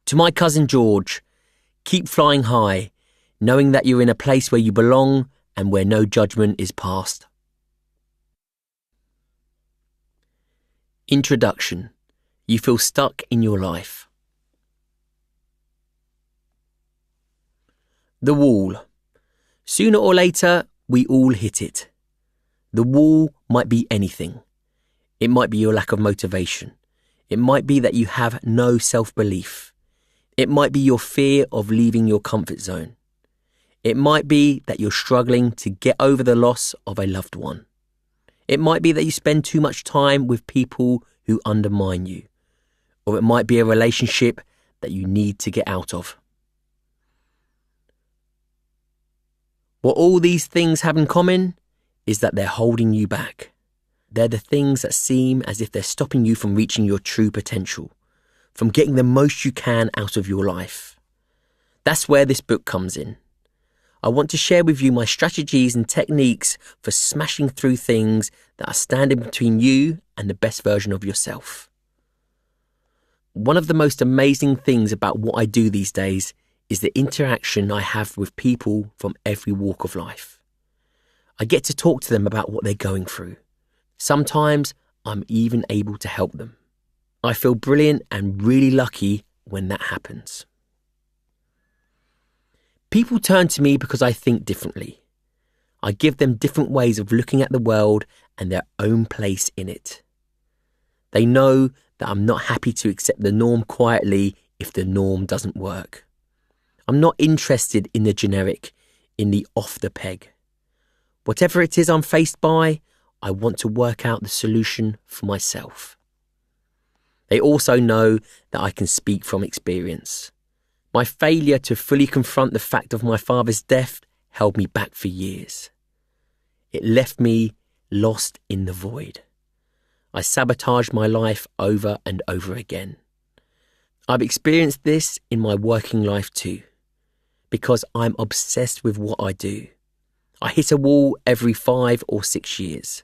To my cousin George, keep flying high, knowing that you're in a place where you belong and where no judgment is passed. Introduction. You feel stuck in your life. The wall. Sooner or later, we all hit it. The wall might be anything. It might be your lack of motivation. It might be that you have no self-belief. It might be your fear of leaving your comfort zone. It might be that you're struggling to get over the loss of a loved one. It might be that you spend too much time with people who undermine you. Or it might be a relationship that you need to get out of. What all these things have in common is that they're holding you back. They're the things that seem as if they're stopping you from reaching your true potential, from getting the most you can out of your life. That's where this book comes in. I want to share with you my strategies and techniques for smashing through things that are standing between you and the best version of yourself. One of the most amazing things about what I do these days is the interaction I have with people from every walk of life. I get to talk to them about what they're going through. Sometimes I'm even able to help them. I feel brilliant and really lucky when that happens. People turn to me because I think differently. I give them different ways of looking at the world and their own place in it. They know that I'm not happy to accept the norm quietly if the norm doesn't work. I'm not interested in the generic, in the off the peg. Whatever it is I'm faced by, I want to work out the solution for myself. They also know that I can speak from experience. My failure to fully confront the fact of my father's death held me back for years. It left me lost in the void. I sabotaged my life over and over again. I've experienced this in my working life too, because I'm obsessed with what I do. I hit a wall every 5 or 6 years.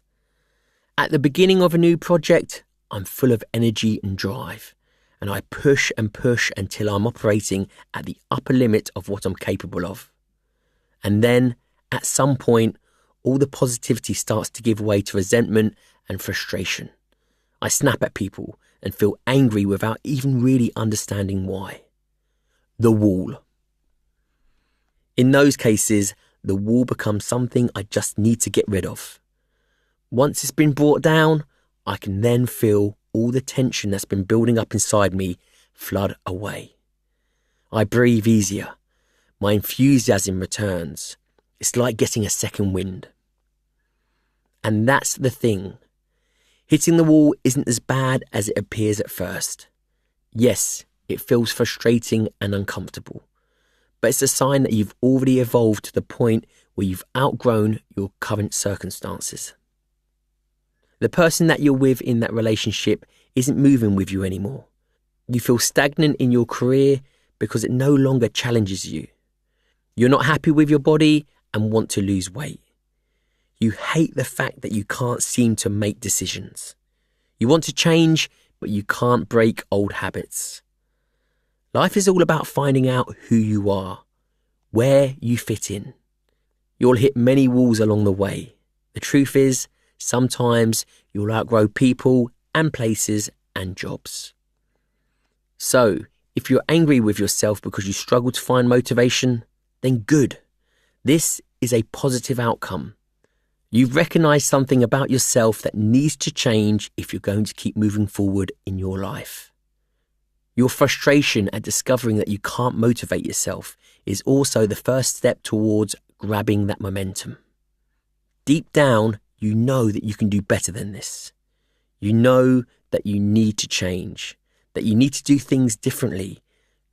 At the beginning of a new project, I'm full of energy and drive, and I push and push until I'm operating at the upper limit of what I'm capable of. And then, at some point, all the positivity starts to give way to resentment and frustration. I snap at people and feel angry without even really understanding why. The wall. In those cases, the wall becomes something I just need to get rid of. Once it's been brought down, I can then feel all the tension that's been building up inside me flood away. I breathe easier. My enthusiasm returns. It's like getting a second wind. And that's the thing. Hitting the wall isn't as bad as it appears at first. Yes, it feels frustrating and uncomfortable, but it's a sign that you've already evolved to the point where you've outgrown your current circumstances. The person that you're with in that relationship isn't moving with you anymore. You feel stagnant in your career because it no longer challenges you. You're not happy with your body and want to lose weight. You hate the fact that you can't seem to make decisions. You want to change, but you can't break old habits. Life is all about finding out who you are, where you fit in. You'll hit many walls along the way. The truth is, sometimes you'll outgrow people and places and jobs. So, if you're angry with yourself because you struggle to find motivation, then good. This is a positive outcome. You've recognized something about yourself that needs to change if you're going to keep moving forward in your life. Your frustration at discovering that you can't motivate yourself is also the first step towards grabbing that momentum. Deep down, you know that you can do better than this. You know that you need to change, that you need to do things differently,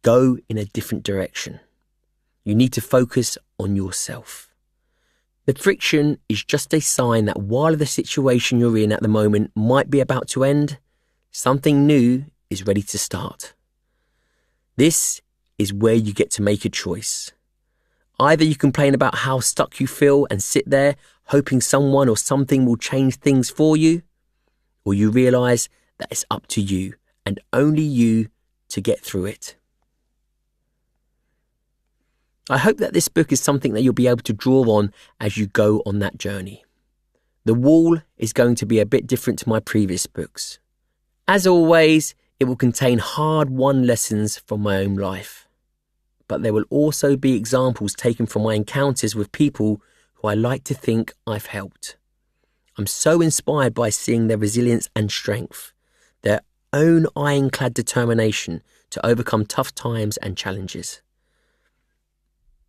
go in a different direction. You need to focus on yourself. The friction is just a sign that while the situation you're in at the moment might be about to end, something new is ready to start. This is where you get to make a choice. Either you complain about how stuck you feel and sit there hoping someone or something will change things for you, or you realise that it's up to you and only you to get through it. I hope that this book is something that you'll be able to draw on as you go on that journey. The Wall is going to be a bit different to my previous books. As always, it will contain hard-won lessons from my own life. But there will also be examples taken from my encounters with people who I like to think I've helped. I'm so inspired by seeing their resilience and strength, their own ironclad determination to overcome tough times and challenges.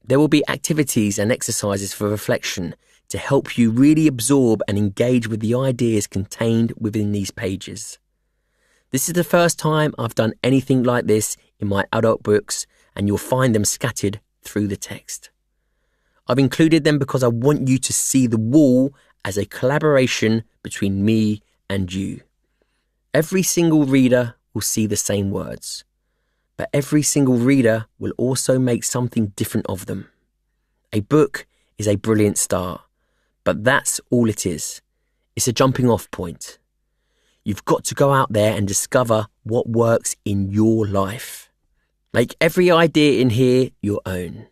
There will be activities and exercises for reflection to help you really absorb and engage with the ideas contained within these pages. This is the first time I've done anything like this in my adult books, and you'll find them scattered through the text. I've included them because I want you to see The Wall as a collaboration between me and you. Every single reader will see the same words, but every single reader will also make something different of them. A book is a brilliant start, but that's all it is. It's a jumping off point. You've got to go out there and discover what works in your life. Make every idea in here your own.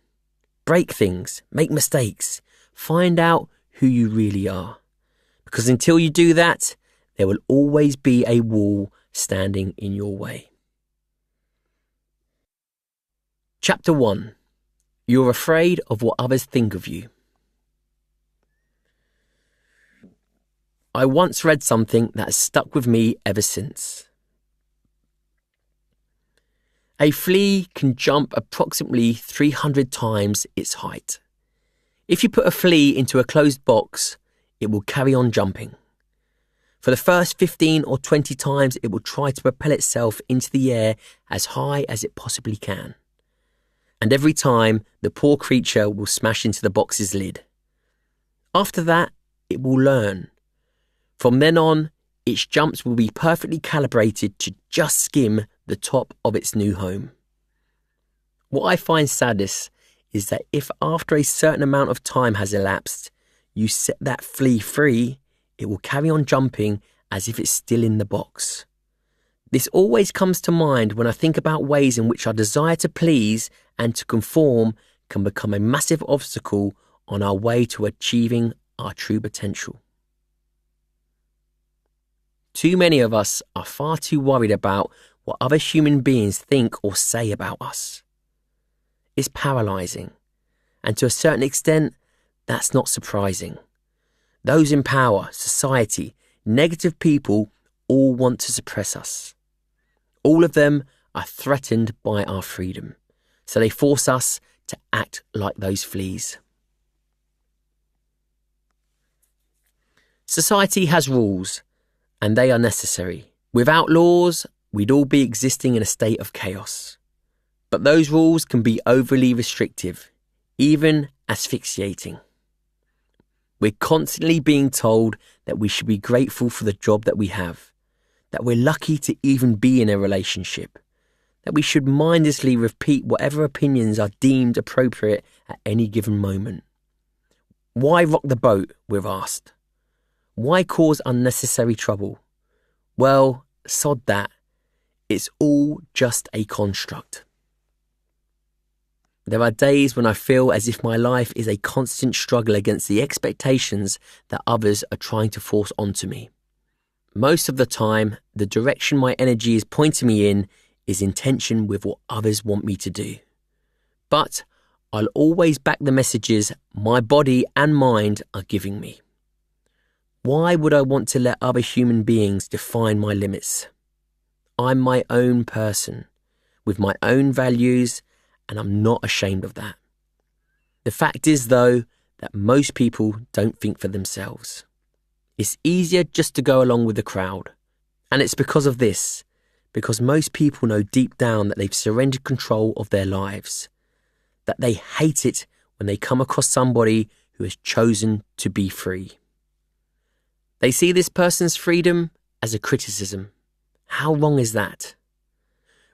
Break things, make mistakes, find out who you really are. Because until you do that, there will always be a wall standing in your way. Chapter 1. You're afraid of what others think of you. I once read something that has stuck with me ever since. A flea can jump approximately 300 times its height. If you put a flea into a closed box, it will carry on jumping. For the first 15 or 20 times, it will try to propel itself into the air as high as it possibly can. And every time, the poor creature will smash into the box's lid. After that, it will learn. From then on, its jumps will be perfectly calibrated to just skim the top of its new home. What I find saddest is that if after a certain amount of time has elapsed, you set that flea free, it will carry on jumping as if it's still in the box. This always comes to mind when I think about ways in which our desire to please and to conform can become a massive obstacle on our way to achieving our true potential. Too many of us are far too worried about what other human beings think or say about us. It's paralyzing, and to a certain extent, that's not surprising. Those in power, society, negative people all want to suppress us. All of them are threatened by our freedom, so they force us to act like those fleas. Society has rules, and they are necessary. Without laws, we'd all be existing in a state of chaos. But those rules can be overly restrictive, even asphyxiating. We're constantly being told that we should be grateful for the job that we have, that we're lucky to even be in a relationship, that we should mindlessly repeat whatever opinions are deemed appropriate at any given moment. Why rock the boat, we're asked? Why cause unnecessary trouble? Well, sod that. It's all just a construct. There are days when I feel as if my life is a constant struggle against the expectations that others are trying to force onto me. Most of the time, the direction my energy is pointing me in is in tension with what others want me to do. But I'll always back the messages my body and mind are giving me. Why would I want to let other human beings define my limits? I'm my own person, with my own values, and I'm not ashamed of that. The fact is, though, that most people don't think for themselves. It's easier just to go along with the crowd. And it's because of this, because most people know deep down that they've surrendered control of their lives, that they hate it when they come across somebody who has chosen to be free. They see this person's freedom as a criticism. How wrong is that?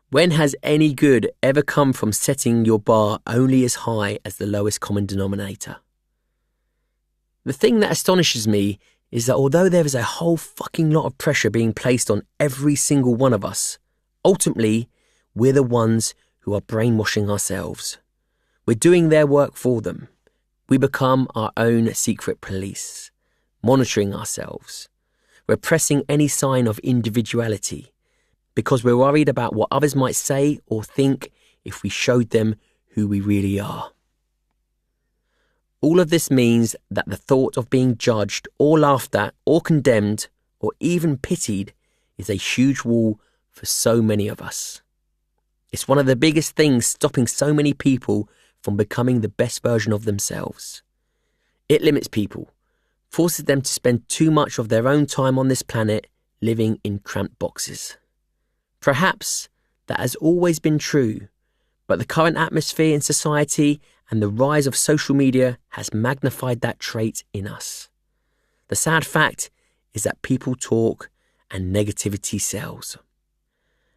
When has any good ever come from setting your bar only as high as the lowest common denominator? The thing that astonishes me is that although there is a whole fucking lot of pressure being placed on every single one of us, ultimately, we're the ones who are brainwashing ourselves. We're doing their work for them. We become our own secret police, monitoring ourselves, repressing any sign of individuality, because we're worried about what others might say or think if we showed them who we really are. All of this means that the thought of being judged or laughed at or condemned or even pitied is a huge wall for so many of us. It's one of the biggest things stopping so many people from becoming the best version of themselves. It limits people, forces them to spend too much of their own time on this planet living in cramped boxes. Perhaps that has always been true, but the current atmosphere in society and the rise of social media has magnified that trait in us. The sad fact is that people talk and negativity sells.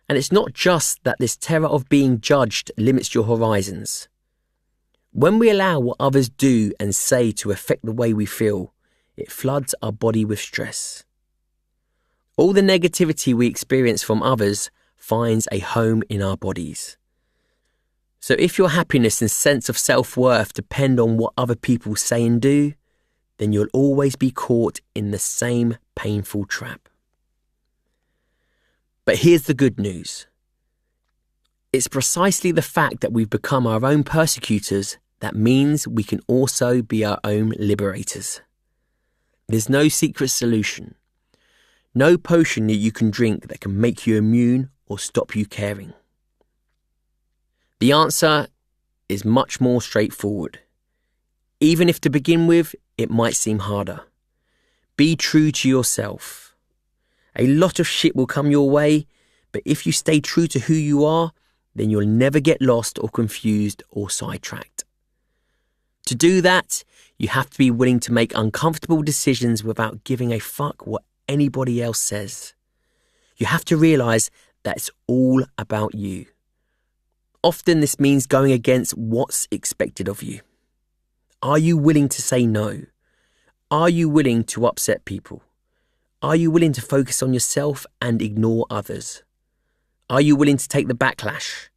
And it's not just that this terror of being judged limits your horizons. When we allow what others do and say to affect the way we feel, it floods our body with stress. All the negativity we experience from others finds a home in our bodies. So if your happiness and sense of self-worth depend on what other people say and do, then you'll always be caught in the same painful trap. But here's the good news. It's precisely the fact that we've become our own persecutors that means we can also be our own liberators. There's no secret solution, no potion that you can drink that can make you immune or stop you caring. The answer is much more straightforward, even if to begin with it might seem harder. Be true to yourself. A lot of shit will come your way, but if you stay true to who you are, then you'll never get lost or confused or sidetracked. To do that, you have to be willing to make uncomfortable decisions without giving a fuck what anybody else says. You have to realise that it's all about you. Often this means going against what's expected of you. Are you willing to say no? Are you willing to upset people? Are you willing to focus on yourself and ignore others? Are you willing to take the backlash?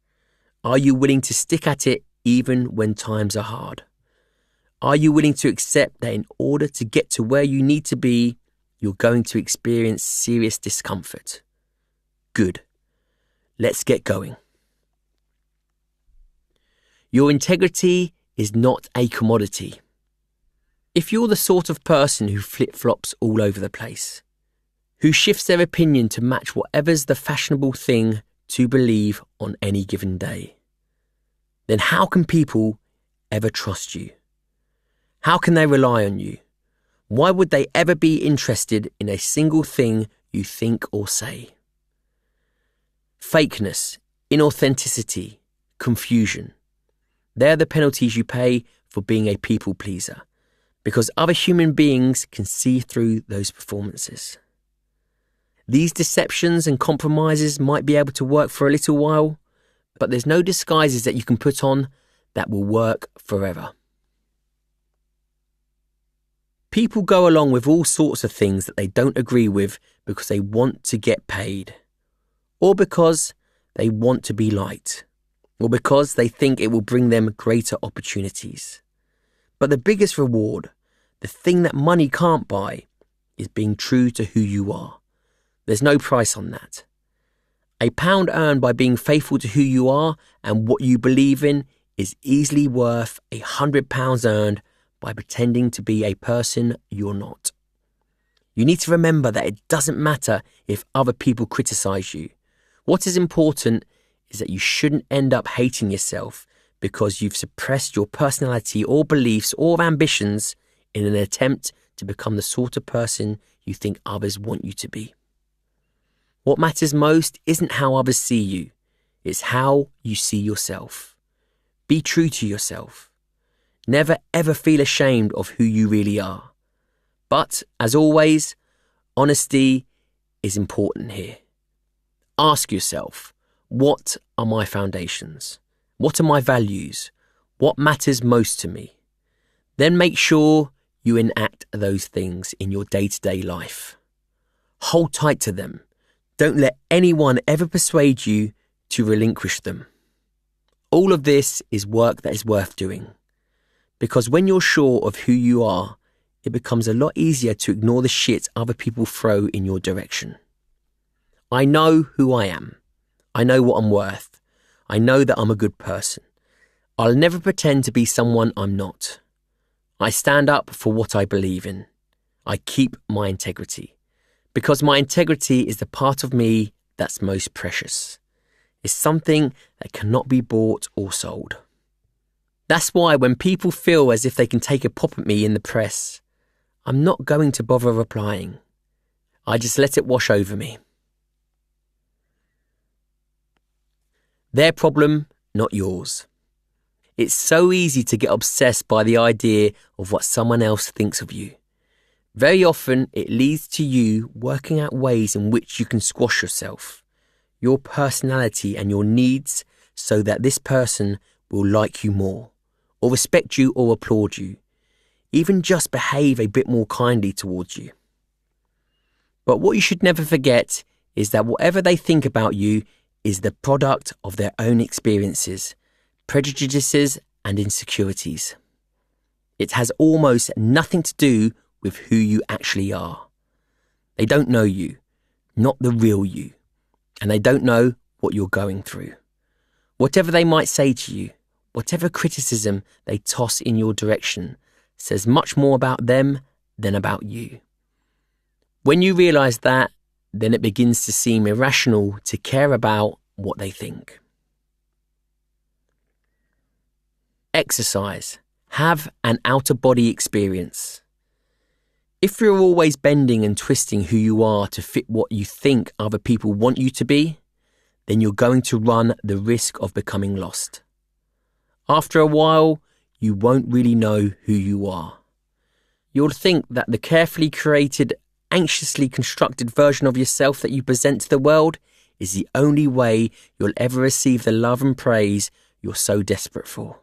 Are you willing to stick at it even when times are hard? Are you willing to accept that in order to get to where you need to be, you're going to experience serious discomfort? Good. Let's get going. Your integrity is not a commodity. If you're the sort of person who flip-flops all over the place, who shifts their opinion to match whatever's the fashionable thing to believe on any given day, then how can people ever trust you? How can they rely on you? Why would they ever be interested in a single thing you think or say? Fakeness, inauthenticity, confusion. They're the penalties you pay for being a people pleaser, because other human beings can see through those performances. These deceptions and compromises might be able to work for a little while, but there's no disguises that you can put on that will work forever. People go along with all sorts of things that they don't agree with because they want to get paid, or because they want to be liked, or because they think it will bring them greater opportunities. But the biggest reward, the thing that money can't buy, is being true to who you are. There's no price on that. A pound earned by being faithful to who you are and what you believe in is easily worth £100 earned by pretending to be a person you're not. You need to remember that it doesn't matter if other people criticize you. What is important is that you shouldn't end up hating yourself because you've suppressed your personality or beliefs or ambitions in an attempt to become the sort of person you think others want you to be. What matters most isn't how others see you, it's how you see yourself. Be true to yourself. Never ever feel ashamed of who you really are. But, as always, honesty is important here. Ask yourself, what are my foundations? What are my values? What matters most to me? Then make sure you enact those things in your day-to-day life. Hold tight to them. Don't let anyone ever persuade you to relinquish them. All of this is work that is worth doing. Because when you're sure of who you are, it becomes a lot easier to ignore the shit other people throw in your direction. I know who I am. I know what I'm worth. I know that I'm a good person. I'll never pretend to be someone I'm not. I stand up for what I believe in. I keep my integrity. Because my integrity is the part of me that's most precious. It's something that cannot be bought or sold. That's why when people feel as if they can take a pop at me in the press, I'm not going to bother replying. I just let it wash over me. Their problem, not yours. It's so easy to get obsessed by the idea of what someone else thinks of you. Very often, it leads to you working out ways in which you can squash yourself, your personality and your needs so that this person will like you more, or respect you or applaud you, even just behave a bit more kindly towards you. But what you should never forget is that whatever they think about you is the product of their own experiences, prejudices and insecurities. It has almost nothing to do with who you actually are. They don't know you, not the real you, and they don't know what you're going through. Whatever they might say to you, whatever criticism they toss in your direction, says much more about them than about you. When you realise that, then it begins to seem irrational to care about what they think. Exercise. Have an out-of-body experience. If you're always bending and twisting who you are to fit what you think other people want you to be, then you're going to run the risk of becoming lost. After a while, you won't really know who you are. You'll think that the carefully created, anxiously constructed version of yourself that you present to the world is the only way you'll ever receive the love and praise you're so desperate for.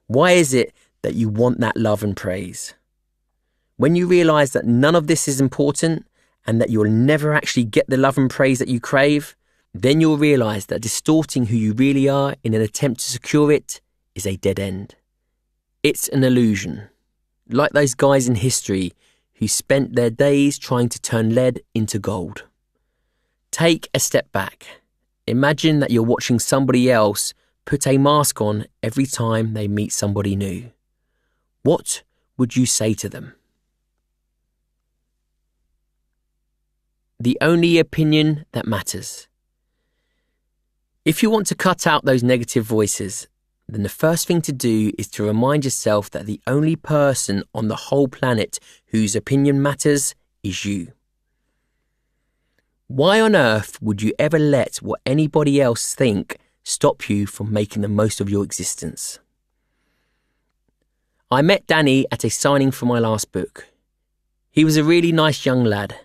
Why is it that you want that love and praise? When you realise that none of this is important and that you'll never actually get the love and praise that you crave, then you'll realise that distorting who you really are in an attempt to secure it is a dead end. It's an illusion, like those guys in history who spent their days trying to turn lead into gold. Take a step back. Imagine that you're watching somebody else put a mask on every time they meet somebody new. What would you say to them? The only opinion that matters. If you want to cut out those negative voices, then the first thing to do is to remind yourself that the only person on the whole planet whose opinion matters is you. Why on earth would you ever let what anybody else think stop you from making the most of your existence? I met Danny at a signing for my last book. He was a really nice young lad,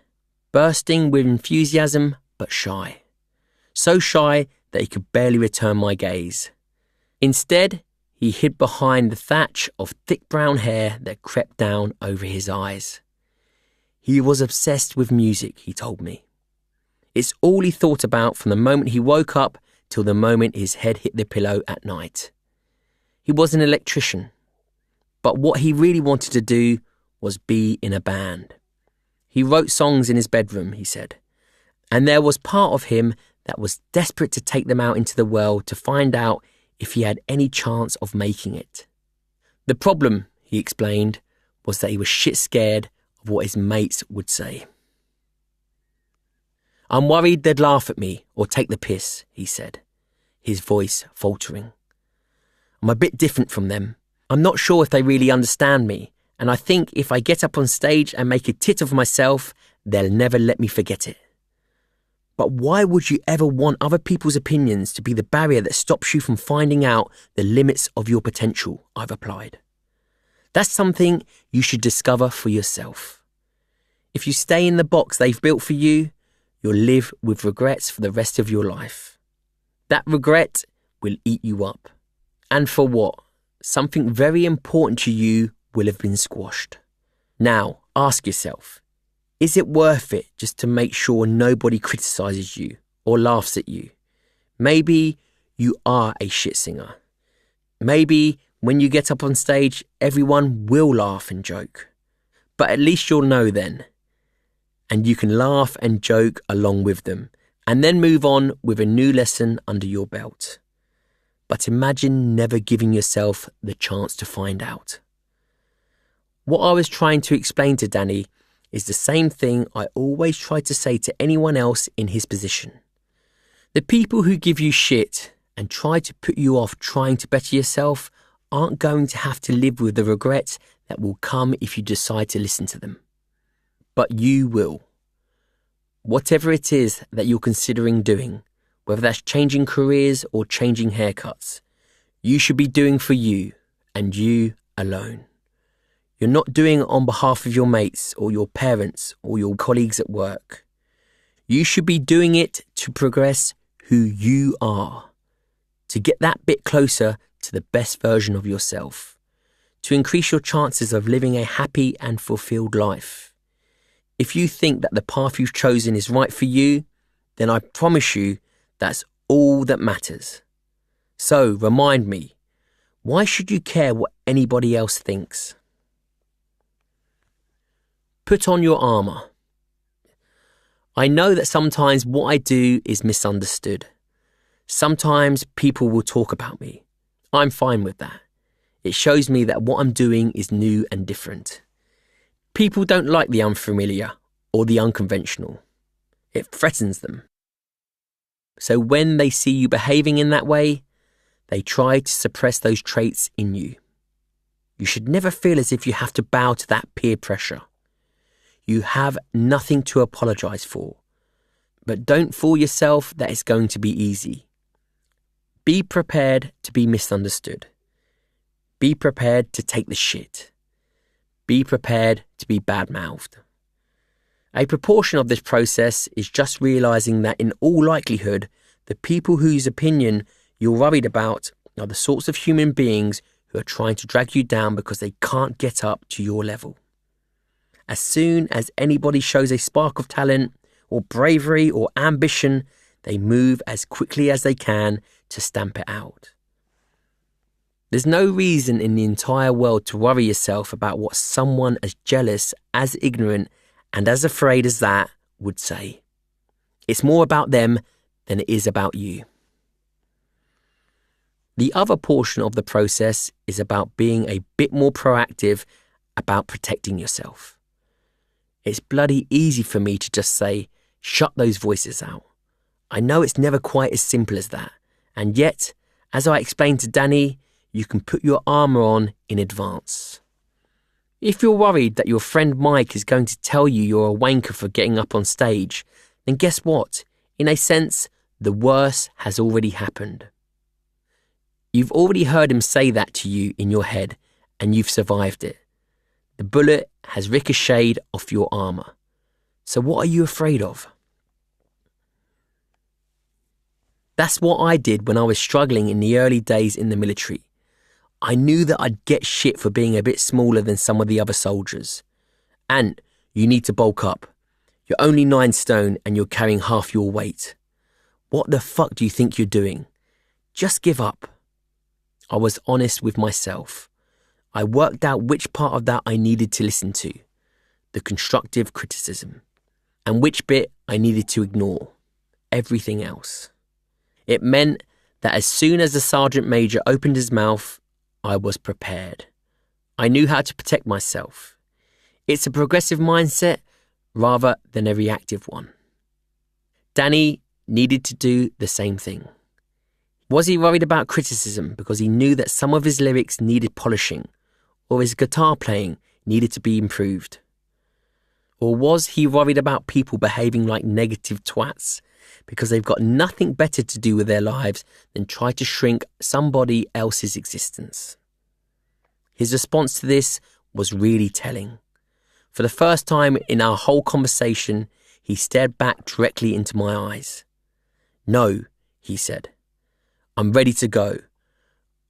bursting with enthusiasm but shy. So shy that he could barely return my gaze. Instead, he hid behind the thatch of thick brown hair that crept down over his eyes. He was obsessed with music, he told me. It's all he thought about from the moment he woke up till the moment his head hit the pillow at night. He was an electrician, but what he really wanted to do was be in a band. He wrote songs in his bedroom, he said, and there was part of him that was desperate to take them out into the world to find out if he had any chance of making it. The problem, he explained, was that he was shit scared of what his mates would say. I'm worried they'd laugh at me or take the piss, he said, his voice faltering. I'm a bit different from them. I'm not sure if they really understand me, and I think if I get up on stage and make a tit of myself, they'll never let me forget it. But why would you ever want other people's opinions to be the barrier that stops you from finding out the limits of your potential? I've replied. That's something you should discover for yourself. If you stay in the box they've built for you, you'll live with regrets for the rest of your life. That regret will eat you up. And for what? Something very important to you will have been squashed. Now, ask yourself, is it worth it just to make sure nobody criticises you or laughs at you? Maybe you are a shit singer. Maybe when you get up on stage, everyone will laugh and joke. But at least you'll know then. And you can laugh and joke along with them, and then move on with a new lesson under your belt. But imagine never giving yourself the chance to find out. What I was trying to explain to Danny is the same thing I always try to say to anyone else in his position. The people who give you shit and try to put you off trying to better yourself aren't going to have to live with the regrets that will come if you decide to listen to them. But you will. Whatever it is that you're considering doing, whether that's changing careers or changing haircuts, you should be doing for you and you alone. You're not doing it on behalf of your mates or your parents or your colleagues at work. You should be doing it to progress who you are, to get that bit closer to the best version of yourself, to increase your chances of living a happy and fulfilled life. If you think that the path you've chosen is right for you, then I promise you that's all that matters. So remind me, why should you care what anybody else thinks? Put on your armour. I know that sometimes what I do is misunderstood. Sometimes people will talk about me. I'm fine with that. It shows me that what I'm doing is new and different. People don't like the unfamiliar or the unconventional. It threatens them. So when they see you behaving in that way, they try to suppress those traits in you. You should never feel as if you have to bow to that peer pressure. You have nothing to apologise for. But don't fool yourself that it's going to be easy. Be prepared to be misunderstood. Be prepared to take the shit. Be prepared to be bad-mouthed. A proportion of this process is just realising that in all likelihood, the people whose opinion you're worried about are the sorts of human beings who are trying to drag you down because they can't get up to your level. As soon as anybody shows a spark of talent or bravery or ambition, they move as quickly as they can to stamp it out. There's no reason in the entire world to worry yourself about what someone as jealous, as ignorant, and as afraid as that would say. It's more about them than it is about you. The other portion of the process is about being a bit more proactive about protecting yourself. It's bloody easy for me to just say, shut those voices out. I know it's never quite as simple as that. And yet, as I explained to Danny, you can put your armour on in advance. If you're worried that your friend Mike is going to tell you you're a wanker for getting up on stage, then guess what? In a sense, the worst has already happened. You've already heard him say that to you in your head, and you've survived it. The bullet has ricocheted off your armour. So what are you afraid of? That's what I did when I was struggling in the early days in the military. I knew that I'd get shit for being a bit smaller than some of the other soldiers. And you need to bulk up. You're only 9 stone and you're carrying half your weight. What the fuck do you think you're doing? Just give up. I was honest with myself. I worked out which part of that I needed to listen to, the constructive criticism, and which bit I needed to ignore, everything else. It meant that as soon as the sergeant major opened his mouth, I was prepared. I knew how to protect myself. It's a progressive mindset rather than a reactive one. Danny needed to do the same thing. Was he worried about criticism because he knew that some of his lyrics needed polishing, or his guitar playing needed to be improved? Or was he worried about people behaving like negative twats because they've got nothing better to do with their lives than try to shrink somebody else's existence? His response to this was really telling. For the first time in our whole conversation, he stared back directly into my eyes. "No," he said. "I'm ready to go.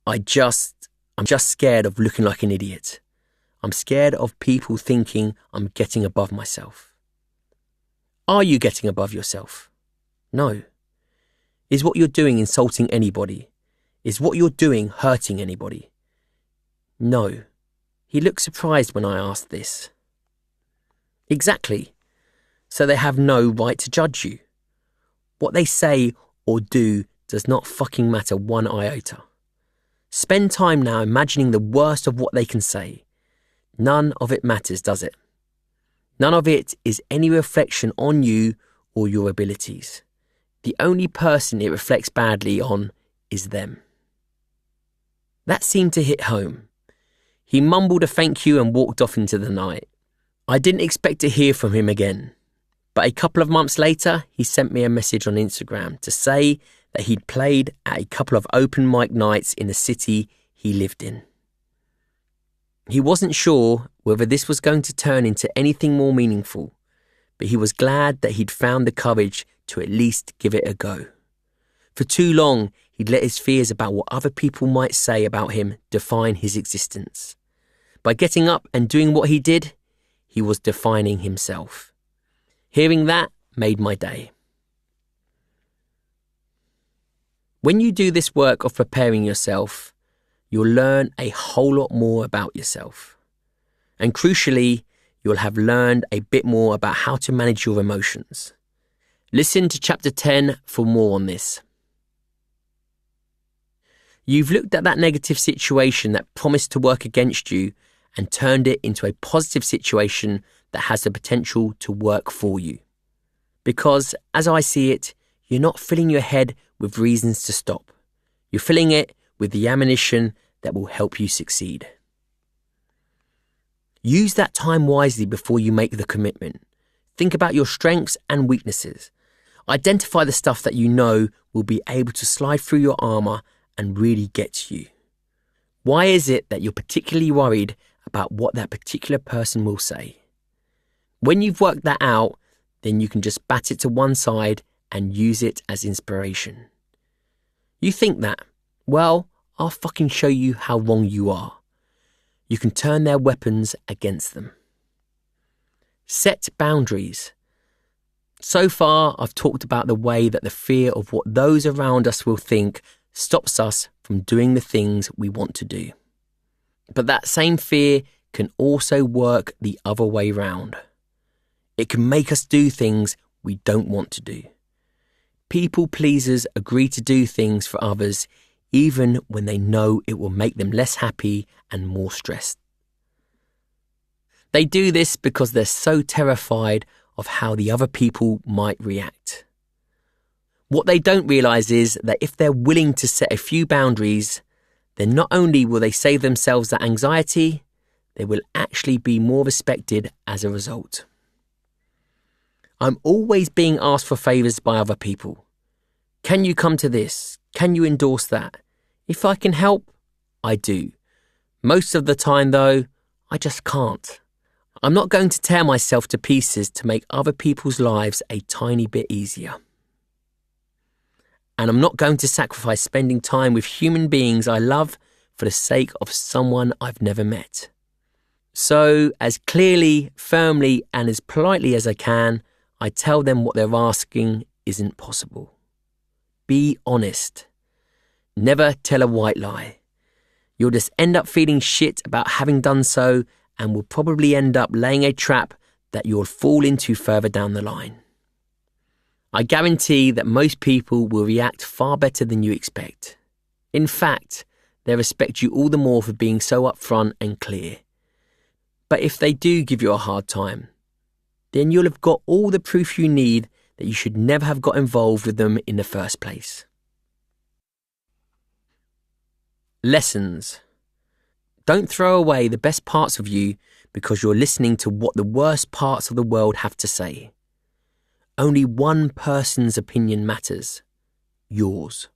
I'm just scared of looking like an idiot. I'm scared of people thinking I'm getting above myself." Are you getting above yourself? No. Is what you're doing insulting anybody? Is what you're doing hurting anybody? No. He looked surprised when I asked this. Exactly. So they have no right to judge you. What they say or do does not fucking matter one iota. Spend time now imagining the worst of what they can say. None of it matters, does it? None of it is any reflection on you or your abilities. The only person it reflects badly on is them. That seemed to hit home. He mumbled a thank you and walked off into the night. I didn't expect to hear from him again, but a couple of months later, he sent me a message on Instagram to say that he'd played at a couple of open mic nights in the city he lived in. He wasn't sure whether this was going to turn into anything more meaningful, but he was glad that he'd found the courage to at least give it a go. For too long, he'd let his fears about what other people might say about him define his existence. By getting up and doing what he did, he was defining himself. Hearing that made my day. When you do this work of preparing yourself, you'll learn a whole lot more about yourself. And crucially, you'll have learned a bit more about how to manage your emotions. Listen to chapter 10 for more on this. You've looked at that negative situation that promised to work against you and turned it into a positive situation that has the potential to work for you. Because, as I see it, you're not filling your head with reasons to stop. You're filling it with the ammunition that will help you succeed. Use that time wisely before you make the commitment. Think about your strengths and weaknesses. Identify the stuff that you know will be able to slide through your armour and really get to you. Why is it that you're particularly worried about what that particular person will say? When you've worked that out, then you can just bat it to one side and use it as inspiration. You think that, well, I'll fucking show you how wrong you are. You can turn their weapons against them. Set boundaries. So far, I've talked about the way that the fear of what those around us will think stops us from doing the things we want to do. But that same fear can also work the other way round. It can make us do things we don't want to do. People pleasers agree to do things for others even when they know it will make them less happy and more stressed. They do this because they're so terrified of how the other people might react. What they don't realise is that if they're willing to set a few boundaries, then not only will they save themselves that anxiety, they will actually be more respected as a result. I'm always being asked for favours by other people. Can you come to this? Can you endorse that? If I can help, I do. Most of the time, though, I just can't. I'm not going to tear myself to pieces to make other people's lives a tiny bit easier. And I'm not going to sacrifice spending time with human beings I love for the sake of someone I've never met. So, as clearly, firmly, and as politely as I can, I tell them what they're asking isn't possible. Be honest. Never tell a white lie. You'll just end up feeling shit about having done so and will probably end up laying a trap that you'll fall into further down the line. I guarantee that most people will react far better than you expect. In fact, they respect you all the more for being so upfront and clear. But if they do give you a hard time, then you'll have got all the proof you need that you should never have got involved with them in the first place. Lessons. Don't throw away the best parts of you because you're listening to what the worst parts of the world have to say. Only one person's opinion matters. Yours.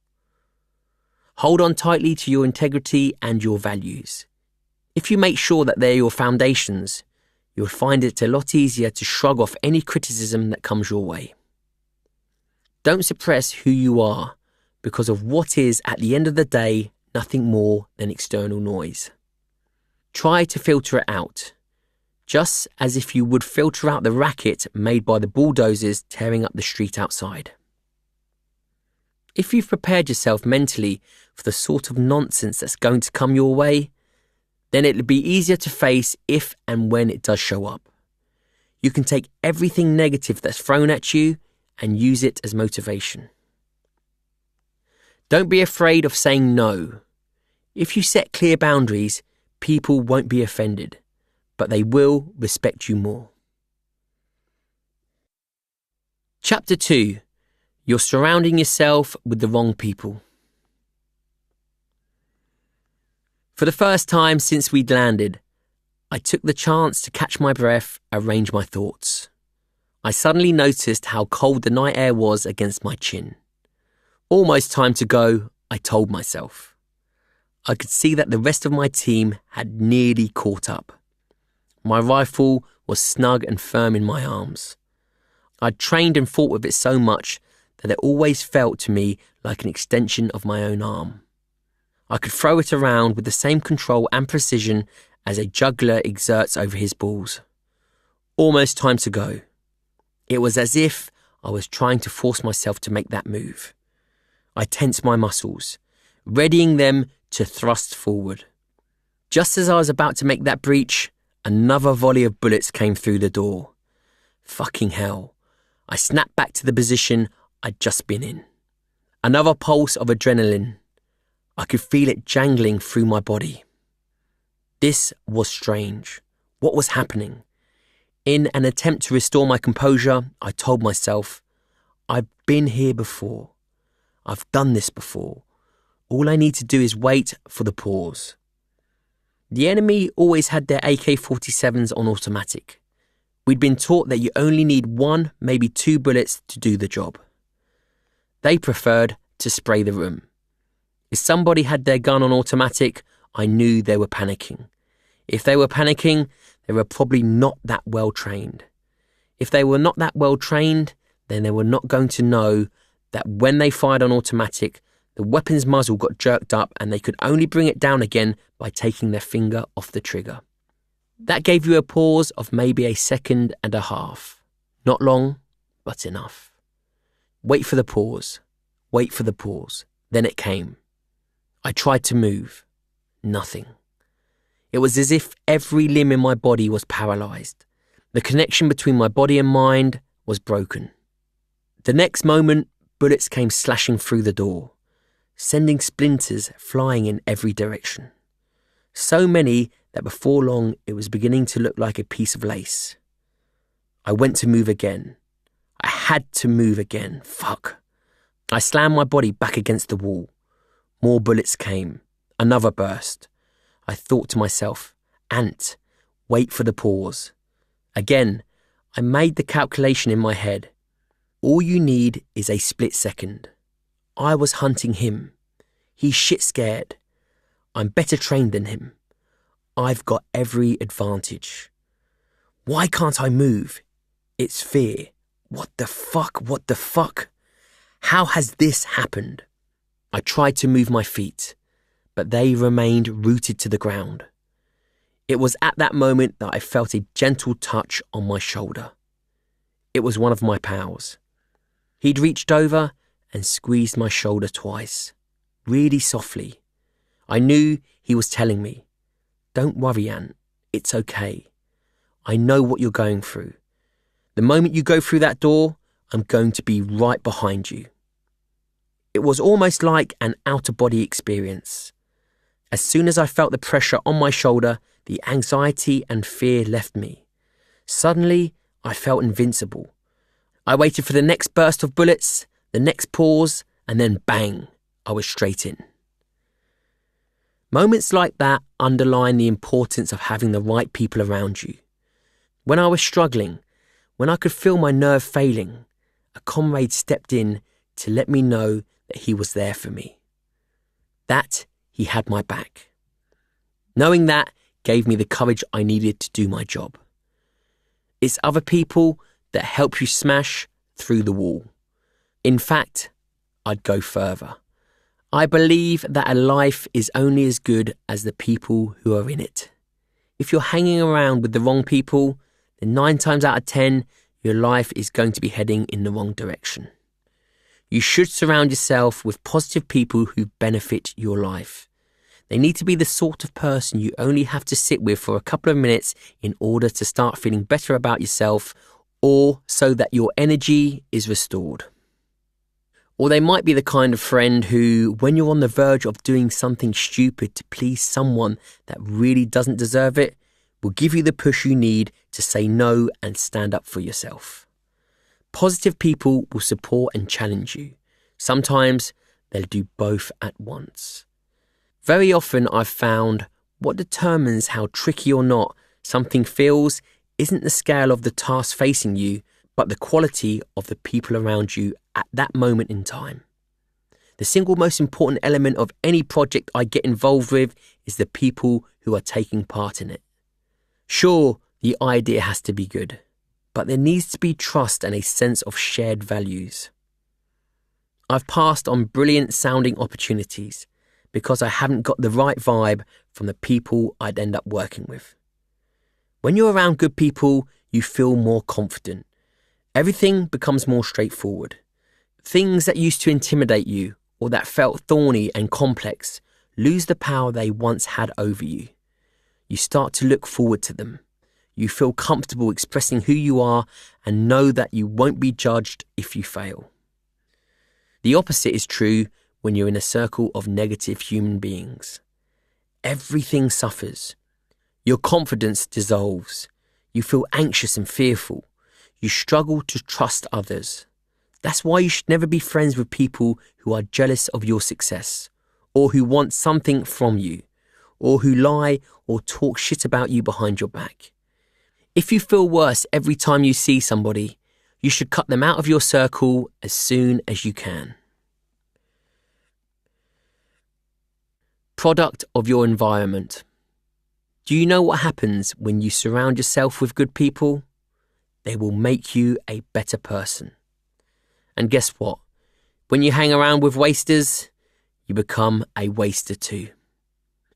Hold on tightly to your integrity and your values. If you make sure that they're your foundations, you'll find it a lot easier to shrug off any criticism that comes your way. Don't suppress who you are because of what is, at the end of the day, nothing more than external noise. Try to filter it out, just as if you would filter out the racket made by the bulldozers tearing up the street outside. If you've prepared yourself mentally for the sort of nonsense that's going to come your way, then it'll be easier to face if and when it does show up. You can take everything negative that's thrown at you and use it as motivation. Don't be afraid of saying no. If you set clear boundaries, people won't be offended, but they will respect you more. Chapter 2. You're surrounding yourself with the wrong people. For the first time since we'd landed, I took the chance to catch my breath, arrange my thoughts. I suddenly noticed how cold the night air was against my chin. Almost time to go, I told myself. I could see that the rest of my team had nearly caught up. My rifle was snug and firm in my arms. I'd trained and fought with it so much that it always felt to me like an extension of my own arm. I could throw it around with the same control and precision as a juggler exerts over his balls. Almost time to go. It was as if I was trying to force myself to make that move. I tensed my muscles, readying them to thrust forward. Just as I was about to make that breach, another volley of bullets came through the door. Fucking hell. I snapped back to the position I'd just been in. Another pulse of adrenaline. I could feel it jangling through my body. This was strange. What was happening? In an attempt to restore my composure, I told myself, I've been here before. I've done this before. All I need to do is wait for the pause. The enemy always had their AK-47s on automatic. We'd been taught that you only need 1, maybe 2 bullets to do the job. They preferred to spray the room. If somebody had their gun on automatic, I knew they were panicking. If they were panicking, they were probably not that well trained. If they were not that well trained, then they were not going to know that when they fired on automatic, the weapon's muzzle got jerked up and they could only bring it down again by taking their finger off the trigger. That gave you a pause of maybe a second and a half. Not long, but enough. Wait for the pause. Wait for the pause. Then it came. I tried to move. Nothing. It was as if every limb in my body was paralysed. The connection between my body and mind was broken. The next moment, bullets came slashing through the door, sending splinters flying in every direction. So many that before long it was beginning to look like a piece of lace. I went to move again. I had to move again. Fuck. I slammed my body back against the wall. More bullets came. Another burst. I thought to myself, Ant, wait for the pause. Again, I made the calculation in my head. All you need is a split second. I was hunting him. He's shit scared. I'm better trained than him. I've got every advantage. Why can't I move? It's fear. What the fuck? What the fuck? How has this happened? I tried to move my feet, but they remained rooted to the ground. It was at that moment that I felt a gentle touch on my shoulder. It was one of my pals. He'd reached over and squeezed my shoulder twice, really softly. I knew he was telling me, don't worry, Ant, it's okay. I know what you're going through. The moment you go through that door, I'm going to be right behind you. It was almost like an out-of-body experience. As soon as I felt the pressure on my shoulder, the anxiety and fear left me. Suddenly, I felt invincible. I waited for the next burst of bullets, the next pause, and then bang, I was straight in. Moments like that underline the importance of having the right people around you. When I was struggling, when I could feel my nerve failing, a comrade stepped in to let me know that he was there for me. That he had my back. Knowing that gave me the courage I needed to do my job. It's other people that help you smash through the wall. In fact, I'd go further. I believe that a life is only as good as the people who are in it. If you're hanging around with the wrong people, then 9 times out of 10, your life is going to be heading in the wrong direction. You should surround yourself with positive people who benefit your life. They need to be the sort of person you only have to sit with for a couple of minutes in order to start feeling better about yourself, or so that your energy is restored. Or they might be the kind of friend who, when you're on the verge of doing something stupid to please someone that really doesn't deserve it, will give you the push you need to say no and stand up for yourself. Positive people will support and challenge you. Sometimes they'll do both at once. Very often I've found what determines how tricky or not something feels isn't the scale of the task facing you, but the quality of the people around you at that moment in time. The single most important element of any project I get involved with is the people who are taking part in it. Sure, the idea has to be good, but there needs to be trust and a sense of shared values. I've passed on brilliant sounding opportunities because I haven't got the right vibe from the people I'd end up working with. When you're around good people, you feel more confident. Everything becomes more straightforward. Things that used to intimidate you or that felt thorny and complex lose the power they once had over you. You start to look forward to them. You feel comfortable expressing who you are and know that you won't be judged if you fail. The opposite is true when you're in a circle of negative human beings. Everything suffers. Your confidence dissolves. You feel anxious and fearful. You struggle to trust others. That's why you should never be friends with people who are jealous of your success, or who want something from you, or who lie or talk shit about you behind your back. If you feel worse every time you see somebody, you should cut them out of your circle as soon as you can. Product of your environment. Do you know what happens when you surround yourself with good people? They will make you a better person. And guess what? When you hang around with wasters, you become a waster too.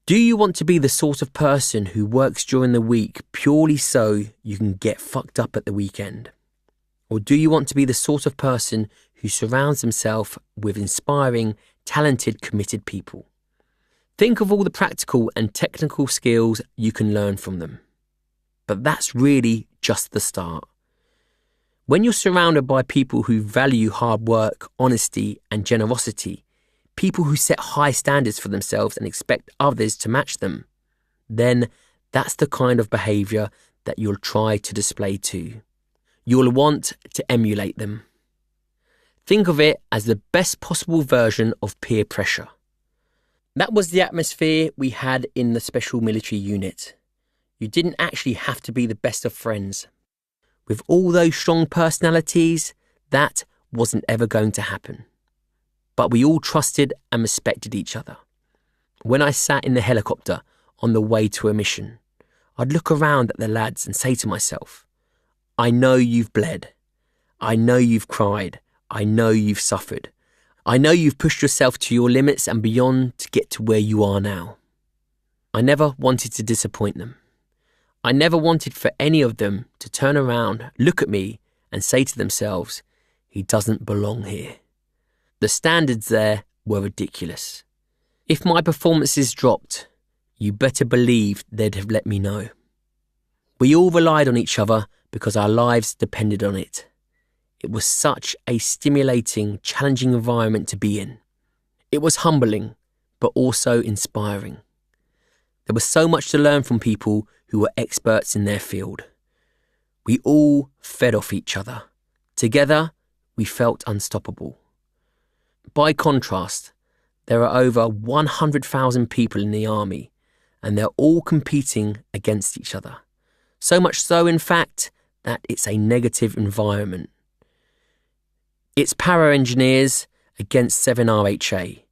Do you want to be the sort of person who works during the week purely so you can get fucked up at the weekend? Or do you want to be the sort of person who surrounds himself with inspiring, talented, committed people? Think of all the practical and technical skills you can learn from them. But that's really just the start. When you're surrounded by people who value hard work, honesty, and generosity, people who set high standards for themselves and expect others to match them, then that's the kind of behaviour that you'll try to display too. You'll want to emulate them. Think of it as the best possible version of peer pressure. That was the atmosphere we had in the Special Military Unit. You didn't actually have to be the best of friends. With all those strong personalities, that wasn't ever going to happen. But we all trusted and respected each other. When I sat in the helicopter on the way to a mission, I'd look around at the lads and say to myself, I know you've bled. I know you've cried. I know you've suffered. I know you've pushed yourself to your limits and beyond to get to where you are now. I never wanted to disappoint them. I never wanted for any of them to turn around, look at me and say to themselves, he doesn't belong here. The standards there were ridiculous. If my performances dropped, you better believe they'd have let me know. We all relied on each other because our lives depended on it. It was such a stimulating, challenging environment to be in. It was humbling, but also inspiring. There was so much to learn from people who were experts in their field. We all fed off each other. Together, we felt unstoppable. By contrast, there are over 100,000 people in the army, and they're all competing against each other. So much so, in fact, that it's a negative environment. It's para-engineers against 7RHA.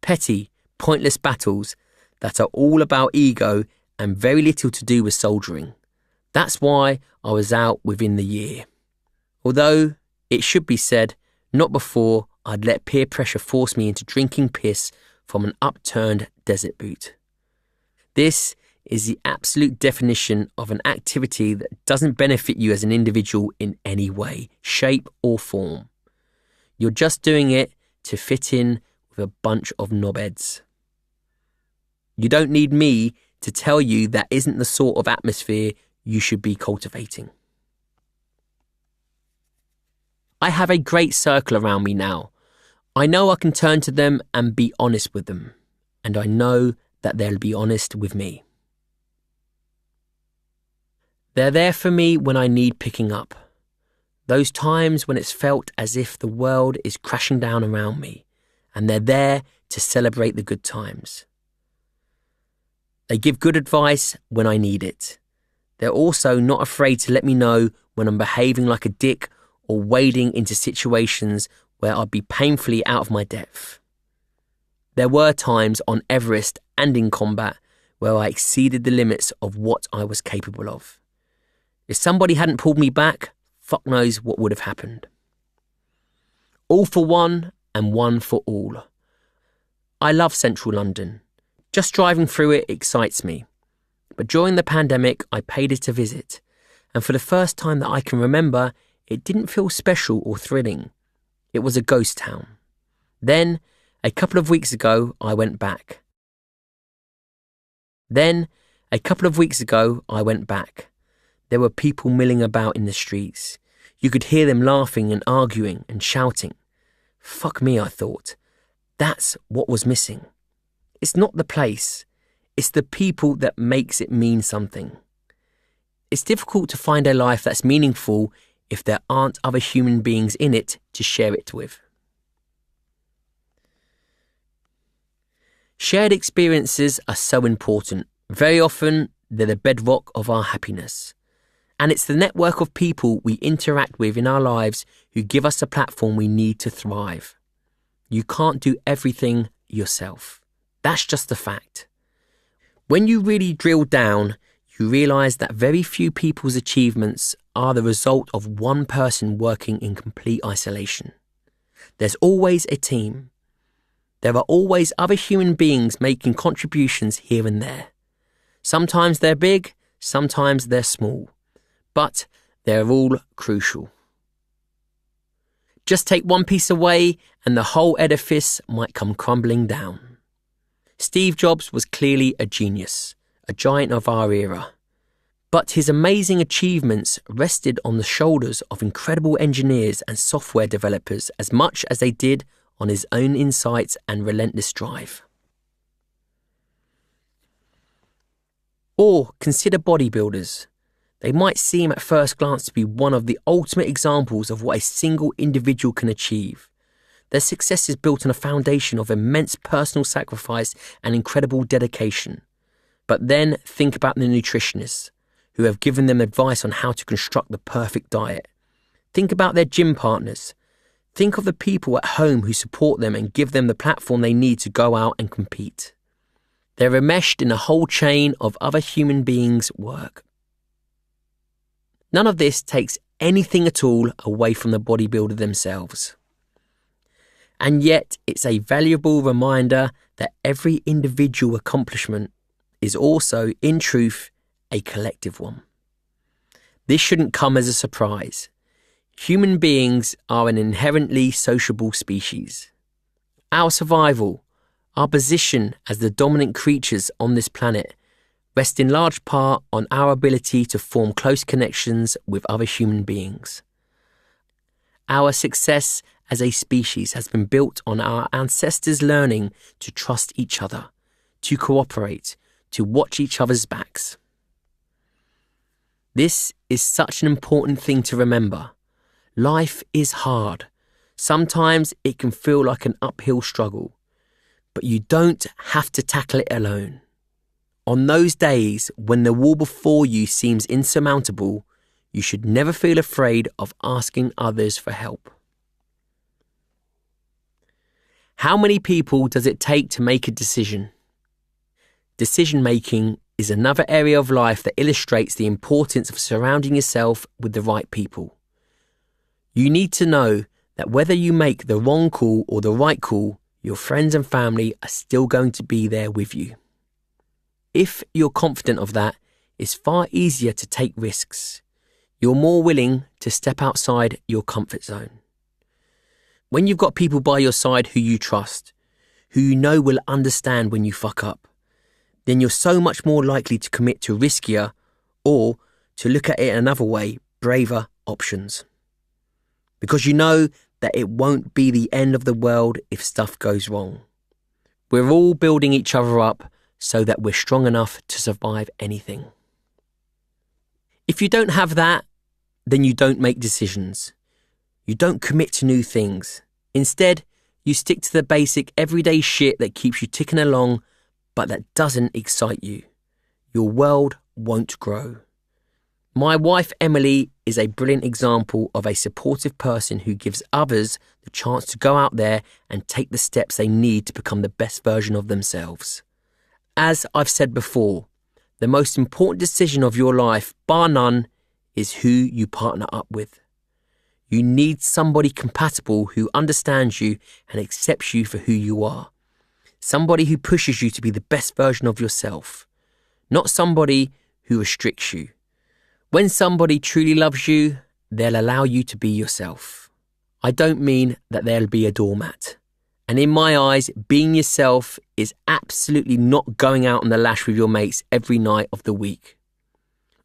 Petty, pointless battles that are all about ego and very little to do with soldiering. That's why I was out within the year. Although, it should be said, not before I'd let peer pressure force me into drinking piss from an upturned desert boot. This is the absolute definition of an activity that doesn't benefit you as an individual in any way, shape or form. You're just doing it to fit in with a bunch of knobheads. You don't need me to tell you that isn't the sort of atmosphere you should be cultivating. I have a great circle around me now. I know I can turn to them and be honest with them, and I know that they'll be honest with me. They're there for me when I need picking up. Those times when it's felt as if the world is crashing down around me, and they're there to celebrate the good times. They give good advice when I need it. They're also not afraid to let me know when I'm behaving like a dick or wading into situations where I'd be painfully out of my depth. There were times on Everest and in combat where I exceeded the limits of what I was capable of. If somebody hadn't pulled me back, fuck knows what would have happened. All for one and one for all. I love central London. Just driving through it excites me. But during the pandemic, I paid it a visit, and for the first time that I can remember, it didn't feel special or thrilling. It was a ghost town. Then, a couple of weeks ago, I went back. There were people milling about in the streets. You could hear them laughing and arguing and shouting. Fuck me, I thought. That's what was missing. It's not the place. It's the people that makes it mean something. It's difficult to find a life that's meaningful if there aren't other human beings in it to share it with. Shared experiences are so important. Very often, they're the bedrock of our happiness. And it's the network of people we interact with in our lives who give us the platform we need to thrive. You can't do everything yourself. That's just a fact. When you really drill down, you realise that very few people's achievements are the result of one person working in complete isolation. There's always a team. There are always other human beings making contributions here and there. Sometimes they're big, sometimes they're small, but they're all crucial. Just take one piece away and the whole edifice might come crumbling down. Steve Jobs was clearly a genius, a giant of our era. But his amazing achievements rested on the shoulders of incredible engineers and software developers as much as they did on his own insights and relentless drive. Or consider bodybuilders. They might seem at first glance to be one of the ultimate examples of what a single individual can achieve. Their success is built on a foundation of immense personal sacrifice and incredible dedication. But then think about the nutritionists who have given them advice on how to construct the perfect diet. Think about their gym partners. Think of the people at home who support them and give them the platform they need to go out and compete. They're enmeshed in a whole chain of other human beings' work. None of this takes anything at all away from the bodybuilder themselves. And yet, it's a valuable reminder that every individual accomplishment is also, in truth, a collective one. This shouldn't come as a surprise. Human beings are an inherently sociable species. Our survival, our position as the dominant creatures on this planet, rest in large part on our ability to form close connections with other human beings. Our success as a species has been built on our ancestors learning to trust each other, to cooperate, to watch each other's backs. This is such an important thing to remember. Life is hard. Sometimes it can feel like an uphill struggle, but you don't have to tackle it alone. On those days when the wall before you seems insurmountable, you should never feel afraid of asking others for help. How many people does it take to make a decision? Decision-making is another area of life that illustrates the importance of surrounding yourself with the right people. You need to know that whether you make the wrong call or the right call, your friends and family are still going to be there with you. If you're confident of that, it's far easier to take risks. You're more willing to step outside your comfort zone. When you've got people by your side who you trust, who you know will understand when you fuck up, then you're so much more likely to commit to riskier, or, to look at it another way, braver options. Because you know that it won't be the end of the world if stuff goes wrong. We're all building each other up so that we're strong enough to survive anything. If you don't have that, then you don't make decisions. You don't commit to new things. Instead, you stick to the basic everyday shit that keeps you ticking along, but that doesn't excite you. Your world won't grow. My wife, Emily, is a brilliant example of a supportive person who gives others the chance to go out there and take the steps they need to become the best version of themselves. As I've said before, the most important decision of your life, bar none, is who you partner up with. You need somebody compatible who understands you and accepts you for who you are. Somebody who pushes you to be the best version of yourself, not somebody who restricts you. When somebody truly loves you, they'll allow you to be yourself. I don't mean that they'll be a doormat. And in my eyes, being yourself is absolutely not going out on the lash with your mates every night of the week.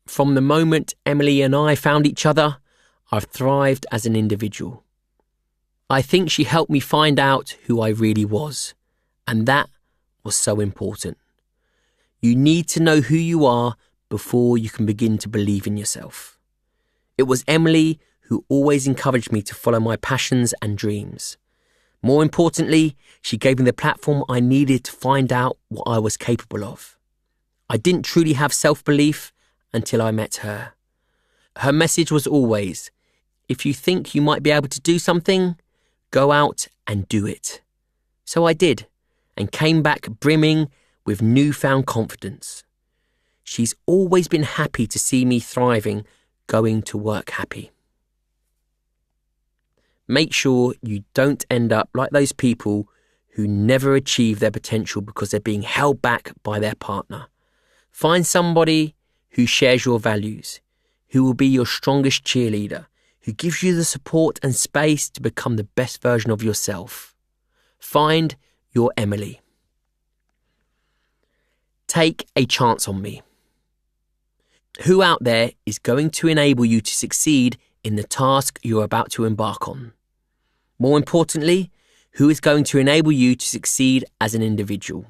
From the moment Emily and I found each other, I've thrived as an individual. I think she helped me find out who I really was, and that was so important. You need to know who you are before you can begin to believe in yourself. It was Emily who always encouraged me to follow my passions and dreams. More importantly, she gave me the platform I needed to find out what I was capable of. I didn't truly have self-belief until I met her. Her message was always, if you think you might be able to do something, go out and do it. So I did, and came back brimming with newfound confidence. She's always been happy to see me thriving, going to work happy. Make sure you don't end up like those people who never achieve their potential because they're being held back by their partner. Find somebody who shares your values, who will be your strongest cheerleader, who gives you the support and space to become the best version of yourself. Find your Emily. Take a chance on me. Who out there is going to enable you to succeed in the task you're about to embark on? More importantly, who is going to enable you to succeed as an individual?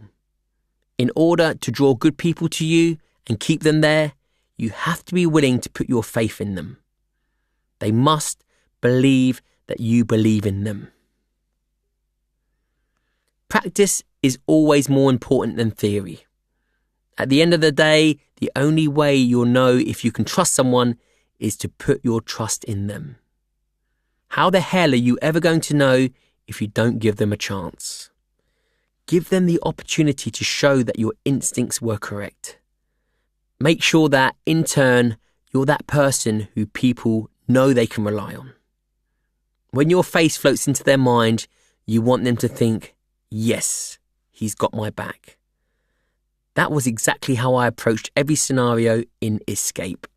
In order to draw good people to you and keep them there, you have to be willing to put your faith in them. They must believe that you believe in them. Practice is always more important than theory. At the end of the day, the only way you'll know if you can trust someone is to put your trust in them. How the hell are you ever going to know if you don't give them a chance? Give them the opportunity to show that your instincts were correct. Make sure that, in turn, you're that person who people know they can rely on. When your face floats into their mind, you want them to think, yes, he's got my back. That was exactly how I approached every scenario in Escape.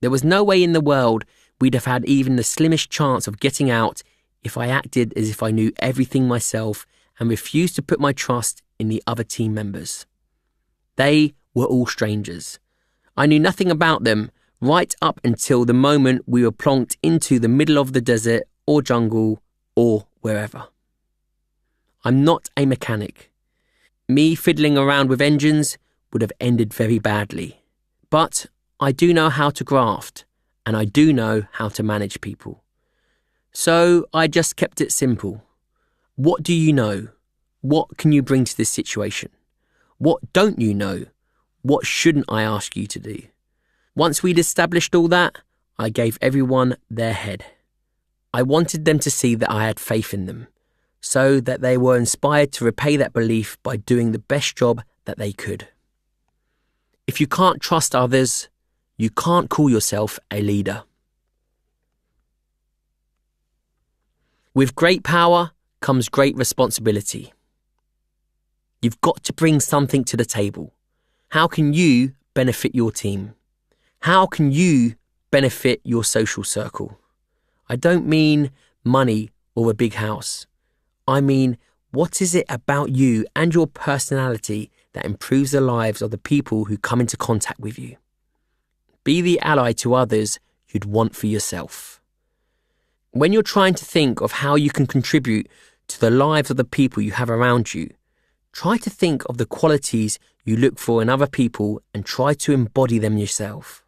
There was no way in the world we'd have had even the slimmest chance of getting out if I acted as if I knew everything myself and refused to put my trust in the other team members. They were all strangers. I knew nothing about them right up until the moment we were plonked into the middle of the desert or jungle or wherever. I'm not a mechanic. Me fiddling around with engines would have ended very badly. But I do know how to graft, and I do know how to manage people. So I just kept it simple. What do you know? What can you bring to this situation? What don't you know? What shouldn't I ask you to do? Once we'd established all that, I gave everyone their head. I wanted them to see that I had faith in them, so that they were inspired to repay that belief by doing the best job that they could. If you can't trust others, you can't call yourself a leader. With great power comes great responsibility. You've got to bring something to the table. How can you benefit your team? How can you benefit your social circle? I don't mean money or a big house. I mean, what is it about you and your personality that improves the lives of the people who come into contact with you? Be the ally to others you'd want for yourself. When you're trying to think of how you can contribute to the lives of the people you have around you, try to think of the qualities you look for in other people and try to embody them yourself.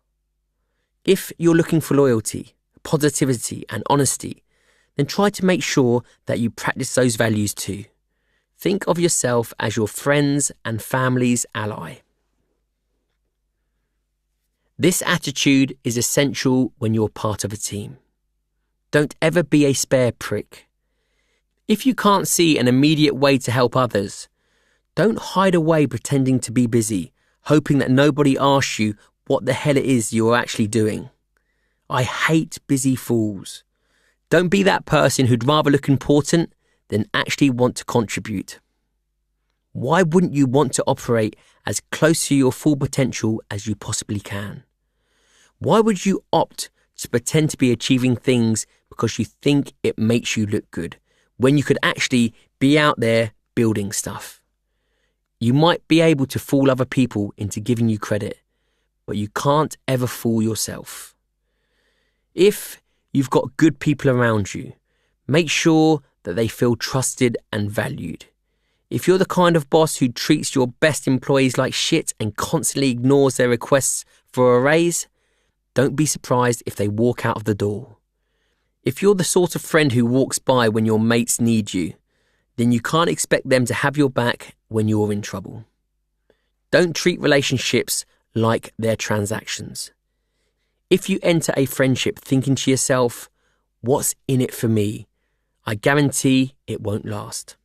If you're looking for loyalty, positivity, and honesty, then try to make sure that you practice those values too. Think of yourself as your friends and family's ally. This attitude is essential when you're part of a team. Don't ever be a spare prick. If you can't see an immediate way to help others, don't hide away pretending to be busy, hoping that nobody asks you what the hell it is you're actually doing. I hate busy fools. Don't be that person who'd rather look important than actually want to contribute. Why wouldn't you want to operate as close to your full potential as you possibly can? Why would you opt to pretend to be achieving things because you think it makes you look good, when you could actually be out there building stuff? You might be able to fool other people into giving you credit, but you can't ever fool yourself. If you've got good people around you, make sure that they feel trusted and valued. If you're the kind of boss who treats your best employees like shit and constantly ignores their requests for a raise, don't be surprised if they walk out of the door. If you're the sort of friend who walks by when your mates need you, then you can't expect them to have your back when you're in trouble. Don't treat relationships like they're transactions. If you enter a friendship thinking to yourself, what's in it for me? I guarantee it won't last.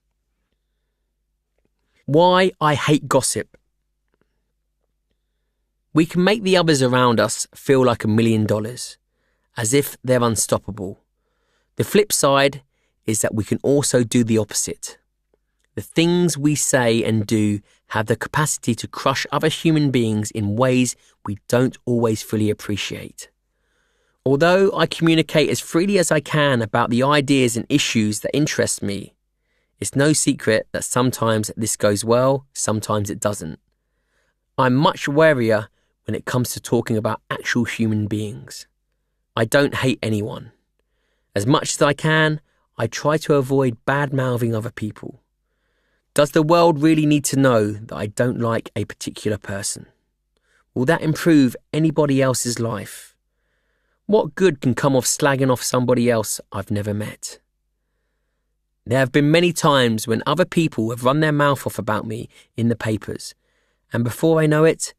Why I hate gossip. We can make the others around us feel like $1 million, as if they're unstoppable. The flip side is that we can also do the opposite. The things we say and do have the capacity to crush other human beings in ways we don't always fully appreciate. Although I communicate as freely as I can about the ideas and issues that interest me, it's no secret that sometimes this goes well, sometimes it doesn't. I'm much warier when it comes to talking about actual human beings. I don't hate anyone. As much as I can, I try to avoid bad-mouthing other people. Does the world really need to know that I don't like a particular person? Will that improve anybody else's life? What good can come of slagging off somebody else I've never met? There have been many times when other people have run their mouth off about me in the papers, and before I know it,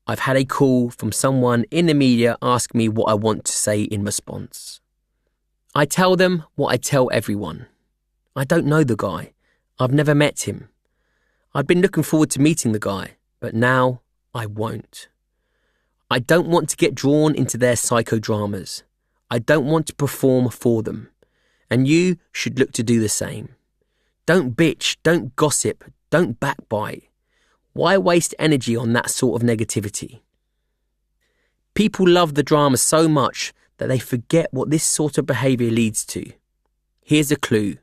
I've had a call from someone in the media asking me what I want to say in response. I tell them what I tell everyone. I don't know the guy. I've never met him. I'd been looking forward to meeting the guy, but now I won't. I don't want to get drawn into their psychodramas. I don't want to perform for them. And you should look to do the same. Don't bitch, don't gossip, don't backbite. Why waste energy on that sort of negativity? People love the drama so much that they forget what this sort of behaviour leads to. Here's a clue.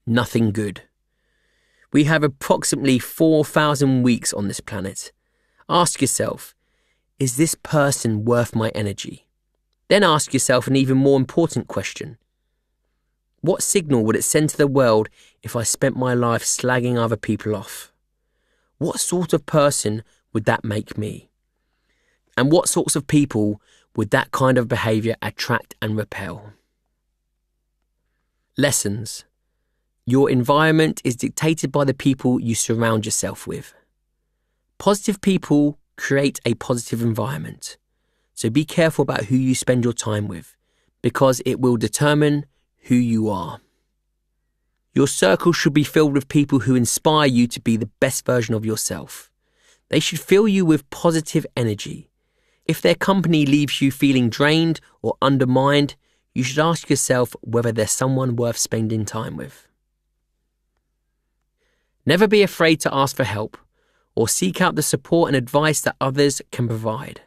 Nothing good. We have approximately 4,000 weeks on this planet. Ask yourself, is this person worth my energy? Then ask yourself an even more important question. What signal would it send to the world if I spent my life slagging other people off? What sort of person would that make me? And what sorts of people would that kind of behaviour attract and repel? Lessons. Your environment is dictated by the people you surround yourself with. Positive people create a positive environment. So be careful about who you spend your time with, because it will determine who you are. Your circle should be filled with people who inspire you to be the best version of yourself. They should fill you with positive energy. If their company leaves you feeling drained or undermined, you should ask yourself whether they're someone worth spending time with. Never be afraid to ask for help or seek out the support and advice that others can provide.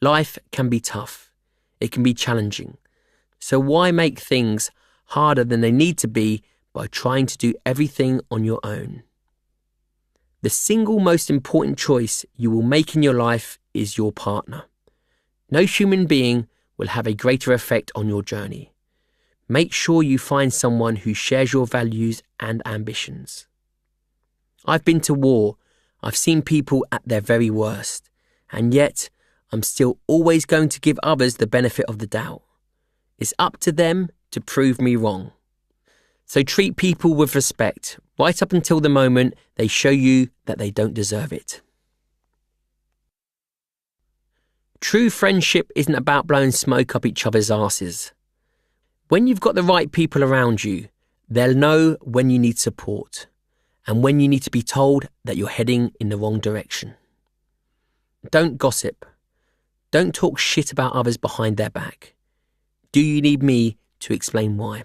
Life can be tough. It can be challenging. So why make things harder than they need to be by trying to do everything on your own. The single most important choice you will make in your life is your partner. No human being will have a greater effect on your journey. Make sure you find someone who shares your values and ambitions. I've been to war. I've seen people at their very worst. And yet, I'm still always going to give others the benefit of the doubt. It's up to them to prove me wrong. So treat people with respect, right up until the moment they show you that they don't deserve it. True friendship isn't about blowing smoke up each other's asses. When you've got the right people around you, they'll know when you need support and when you need to be told that you're heading in the wrong direction. Don't gossip. Don't talk shit about others behind their back. Do you need me to explain why?